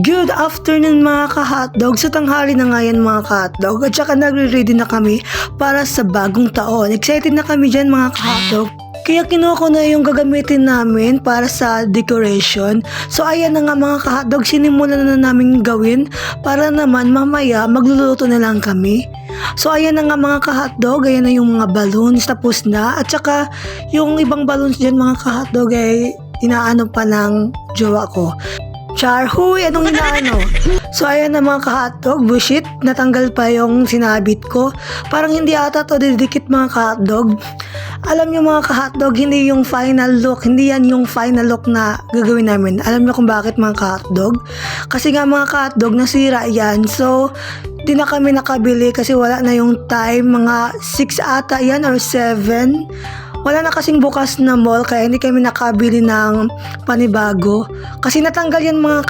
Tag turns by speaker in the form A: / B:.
A: Good afternoon mga ka-hotdog. Sa tanghali na nga yan mga ka-hotdog. At saka nagre-ready na kami para sa bagong taon. Excited na kami dyan mga ka-hotdog. Kaya kinuha ko na yung gagamitin namin para sa decoration. So ayan na nga mga ka-hotdog, sinimulan na namin gawin para naman mamaya magluluto na lang kami. So ayan na nga mga ka-hotdog, ayan na yung mga balloons, tapos na. At saka yung ibang balloons dyan mga ka-hotdog ay inaano pa ng jowa ko. Char, huy, anong inaano? So ayan na mga ka-hotdog, bullshit, natanggal pa yung sinabit ko. Parang hindi ata to didikit mga ka-hotdog. Alam nyo mga ka-hotdog, hindi yung final look, hindi yan yung final look na gagawin namin. Alam nyo kung bakit mga ka-hotdog? Kasi nga mga ka-hotdog, nasira yan. So, di na kami nakabili kasi wala na yung time, mga 6 ata yan or 7. Wala na kasing bukas na mall kaya hindi kami nakabili ng panibago. Kasi natanggal yan mga